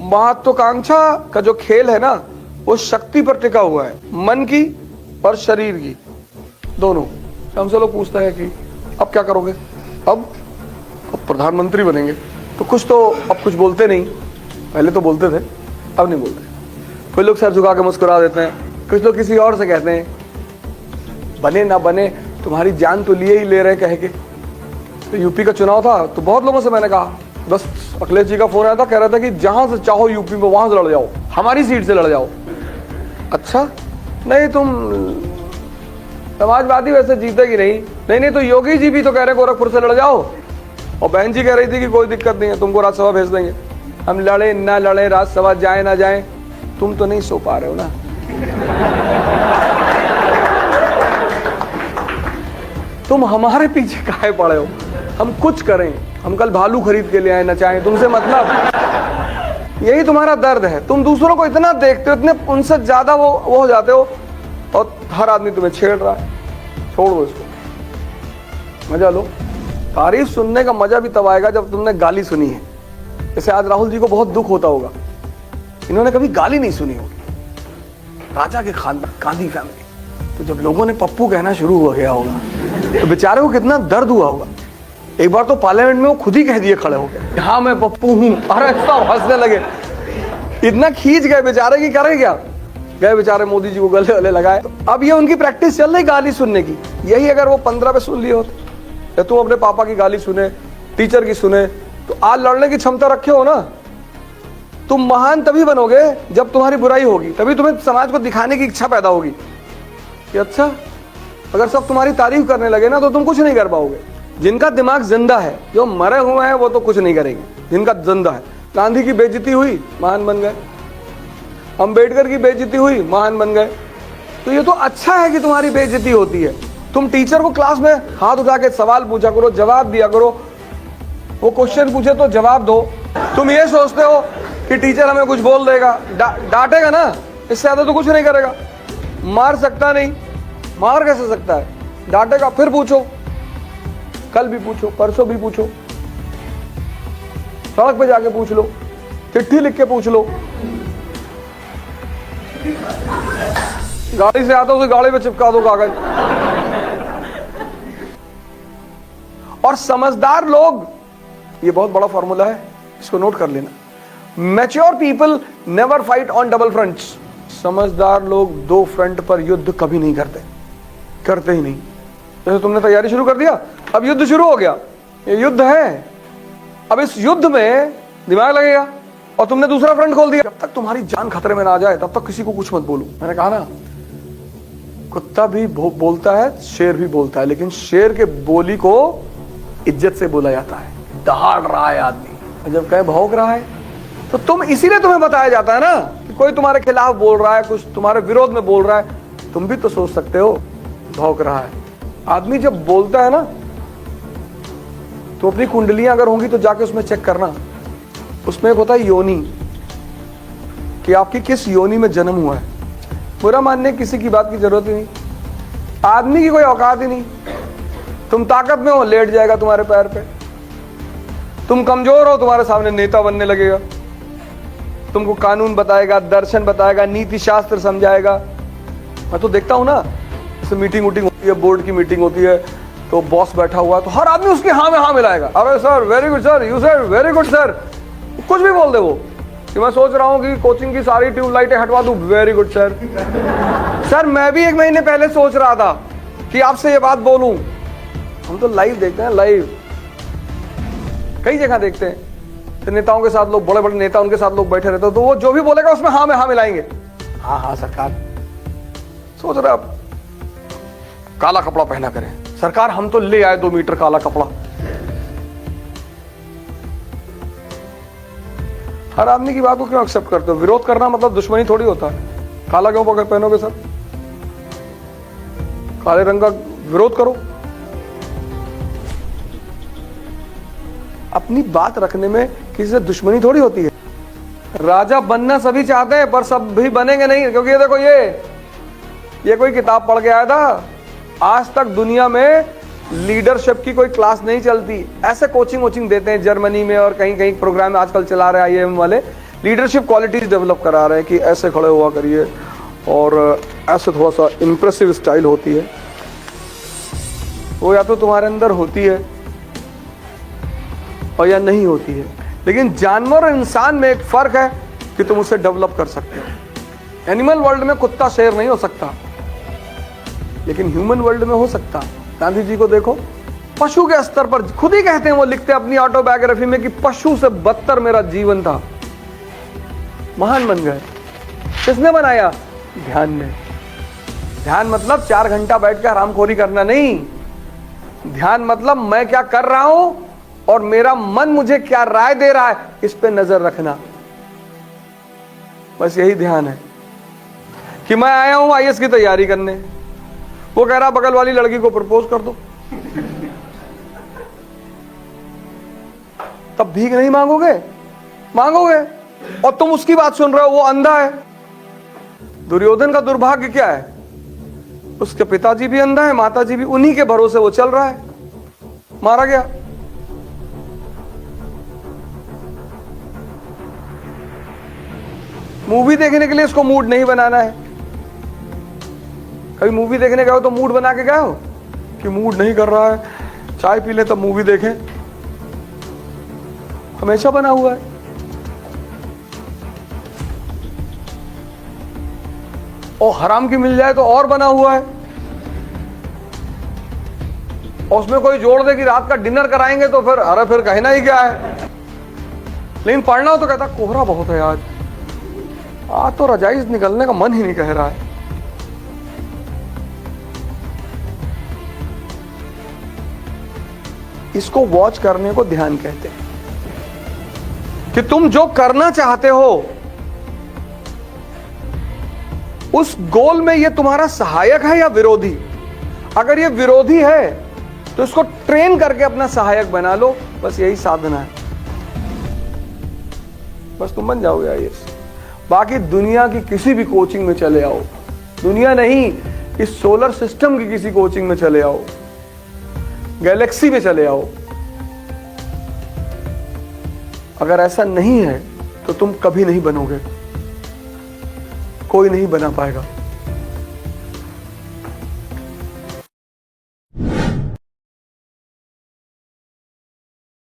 महत्वाकांक्षा का जो खेल है ना, वो शक्ति पर टिका हुआ है, मन की और शरीर की दोनों। हमसे लोग पूछते हैं कि अब क्या करोगे, अब प्रधानमंत्री बनेंगे, तो कुछ तो अब कुछ बोलते नहीं, पहले तो बोलते थे, अब नहीं बोलते। कोई लोग सर झुका के मुस्कुरा देते हैं, कुछ लोग किसी और से कहते हैं बने ना बने तुम्हारी जान तो लिए ही ले रहे कह के। तो यूपी का चुनाव था तो बहुत लोगों से मैंने कहा, बस अखिलेश जी का फोन आया था, कह रहा था कि जहां से चाहो यूपी में वहां से लड़ जाओ, हमारी सीट से लड़ जाओ। अच्छा नहीं, तुम समाजवादी वैसे जीतेगी नहीं। नहीं तो योगी जी भी तो कह रहे गोरखपुर से लड़ जाओ, और बहन जी कह रही थी कि कोई दिक्कत नहीं है, तुमको राज्यसभा भेज देंगे। हम लड़े ना लड़े, राज्यसभा जाए ना जाए, तुम तो नहीं सो पा रहे हो ना। तुम हमारे पीछे काहे पड़े हो, हम कुछ करें, हम कल भालू खरीद के ले आए, नचाएं, तुमसे मतलब यही तुम्हारा दर्द है। तुम दूसरों को इतना देखते हो, इतने उनसे ज्यादा वो हो जाते हो, और हर आदमी तुम्हें छेड़ रहा है। छोड़ दो इसको, मजा लो। तारीफ सुनने का मजा भी तब आएगा जब तुमने गाली सुनी है। जैसे आज राहुल जी को बहुत दुख होता होगा, इन्होंने कभी गाली नहीं सुनी होगी, राजा के खानदान, गांधी फैमिली। तो जब लोगों ने पप्पू कहना शुरू हो गया होगा तो बेचारे को कितना दर्द हुआ होगा। एक बार तो पार्लियामेंट में वो खुद ही कह दिए खड़े हो गए, हाँ मैं पप्पू हूं। अरे सब हंसने लगे, इतना खींच गए बेचारे की, करे क्या गए बेचारे मोदी जी को गले गले लगाए। तो अब ये उनकी प्रैक्टिस चल रही गाली सुनने की। यही अगर वो 15 पे सुन लिए होते, या तुम अपने पापा की गाली सुने, टीचर की सुने, तो आज लड़ने की क्षमता रखे हो ना। तुम महान तभी बनोगे जब तुम्हारी बुराई होगी, तभी तुम्हें समाज को दिखाने की इच्छा पैदा होगी कि अच्छा अगर सब तुम्हारी तारीफ करने लगे ना तो तुम कुछ नहीं कर पाओगे। जिनका दिमाग जिंदा है, जो मरे हुए हैं वो तो कुछ नहीं करेंगे, जिनका जिंदा है। गांधी की बेइज्जती हुई, महान बन गए। अंबेडकर की बेइज्जती हुई, महान बन गए। तो ये तो अच्छा है कि तुम्हारी बेइज्जती होती है। तुम टीचर को क्लास में हाथ उठा के सवाल पूछा करो, जवाब दिया करो, वो क्वेश्चन पूछे तो जवाब दो। तुम ये सोचते हो कि टीचर हमें कुछ बोल देगा, डांटेगा ना, इससे ज्यादा तो कुछ नहीं करेगा। मार सकता नहीं, मार कैसे सकता है, डांटेगा। फिर पूछो, कल भी पूछो, परसों भी पूछो, सड़क पे जाके पूछ लो, चिट्ठी लिख के पूछ लो। गाड़ी से आता हो तो गाड़ी में चिपका दो कागज। और समझदार लोग, ये बहुत बड़ा फॉर्मूला है, इसको नोट कर लेना। Mature people never fight on double fronts. समझदार लोग दो फ्रंट पर युद्ध कभी नहीं करते ही नहीं। जैसे तुमने तैयारी शुरू कर दिया, अब युद्ध शुरू हो गया, ये युद्ध है। अब इस युद्ध में दिमाग लगेगा, और तुमने दूसरा फ्रंट खोल दिया। जब तक तुम्हारी जान खतरे में ना आ जाए तब तक किसी को कुछ मत बोलो। मैंने कहा ना, कुत्ता भी बोलता है, शेर भी बोलता है, लेकिन शेर के बोली को इज्जत से बोला जाता है। दहाड़ रहा है आदमी, जब कहे भौंक रहा है, तो तुम इसीलिए तुम्हें बताया जाता है ना कि कोई तुम्हारे खिलाफ बोल रहा है, कुछ तुम्हारे विरोध में बोल रहा है, तुम भी तो सोच सकते हो भौंक रहा है। आदमी जब बोलता है ना, तो अपनी कुंडलियां अगर होंगी तो जाके उसमें चेक करना। उसमें एक होता है योनि, कि आपकी किस योनि में जन्म हुआ है। बुरा मानने किसी की बात की जरूरत ही नहीं, आदमी की कोई औकात ही नहीं। तुम ताकत में हो, लेट जाएगा तुम्हारे पैर पे। तुम कमजोर हो, तुम्हारे सामने नेता बनने लगेगा, तुमको कानून बताएगा, दर्शन बताएगा, नीति शास्त्र समझाएगा। मैं तो देखता हूं ना, जैसे मीटिंग होती है, बोर्ड की मीटिंग होती है, तो बॉस बैठा हुआ, तो हर आदमी उसके हाँ में हाँ मिलाएगा। अरे sir very good sir, you sir very good sir, कुछ भी बोल दे वो, कि मैं सोच रहा हूँ कि कोचिंग की सारी ट्यूबलाइटें हटवा दूं, वेरी गुड सर। सर मैं भी 1 महीने पहले सोच रहा था कि आपसे ये बात बोलूं। हम तो लाइव देखते हैं, लाइव कई जगह देखते हैं, तो नेताओं के साथ लोग, बड़े बड़े नेता, उनके साथ लोग बैठे रहते हैं, तो वो जो भी बोलेगा उसमें हाँ में हाँ मिलाएंगे। हाँ हाँ सरकार, सोच रहे आप काला कपड़ा पहना करें, सरकार हम तो ले आए 2 मीटर काला कपड़ा। हर आदमी की बात को क्यों एक्सेप्ट करते हो? विरोध करना मतलब दुश्मनी थोड़ी होता है। काला क्यों पहनोगे सर? काले रंग का विरोध करो। अपनी बात रखने में किसी से दुश्मनी थोड़ी होती है। राजा बनना सभी चाहते हैं, पर सब भी बनेंगे नहीं, क्योंकि ये देखो, ये कोई किताब पढ़ के आया था। आज तक दुनिया में लीडरशिप की कोई क्लास नहीं चलती। ऐसे कोचिंग देते हैं जर्मनी में और कहीं कहीं प्रोग्राम आजकल चला रहे IIM वाले, लीडरशिप क्वालिटीज डेवलप करा रहे हैं कि ऐसे खड़े हुआ करिए और ऐसे थोड़ा सा इंप्रेसिव स्टाइल होती है, वो या तो तुम्हारे अंदर होती है और या नहीं होती है। लेकिन जानवर और इंसान में एक फर्क है कि तुम उसे डेवलप कर सकते हो। एनिमल वर्ल्ड में कुत्ता शेर नहीं हो सकता, लेकिन ह्यूमन वर्ल्ड में हो सकता। गांधी जी को देखो, पशु के स्तर पर खुद ही कहते हैं, वो लिखते हैं अपनी ऑटोबायोग्राफी में कि पशु से बदतर मेरा जीवन था। महान बन गए। किसने बनाया? ध्यान ने। ध्यान मतलब 4 घंटा बैठ के हरामखोरी करना नहीं। ध्यान मतलब मैं क्या कर रहा हूं और मेरा मन मुझे क्या राय दे रहा है, इस पे नजर रखना। बस यही ध्यान है कि मैं आया हूं आईएएस की तैयारी करने, वो कह रहा बगल वाली लड़की को प्रपोज कर दो, तब भीख नहीं मांगोगे? मांगोगे। और तुम उसकी बात सुन रहे हो, वो अंधा है। दुर्योधन का दुर्भाग्य क्या है? उसके पिताजी भी अंधा है, माताजी भी, उन्हीं के भरोसे वो चल रहा है, मारा गया। मूवी देखने के लिए इसको मूड नहीं बनाना है। कभी मूवी देखने गए हो तो मूड बना के गए हो कि मूड नहीं कर रहा है, चाय पी ले तब मूवी देखें? हमेशा बना हुआ है। और हराम की मिल जाए तो और बना हुआ है। और उसमें कोई जोड़ दे कि रात का डिनर कराएंगे तो फिर अरे फिर कहना ही क्या है। लेकिन पढ़ना हो तो कहता कोहरा बहुत है आज तो रजाई से निकलने का मन ही नहीं कह रहा है। इसको वॉच करने को ध्यान कहते हैं कि तुम जो करना चाहते हो उस गोल में ये तुम्हारा सहायक है या विरोधी। अगर ये विरोधी है तो इसको ट्रेन करके अपना सहायक बना लो। बस यही साधना है, बस तुम बन जाओगे आईएएस। बाकी दुनिया की किसी भी कोचिंग में चले आओ, दुनिया नहीं इस सोलर सिस्टम की किसी कोचिंग में चले आओ, गैलेक्सी में चले आओ, अगर ऐसा नहीं है तो तुम कभी नहीं बनोगे, कोई नहीं बना पाएगा।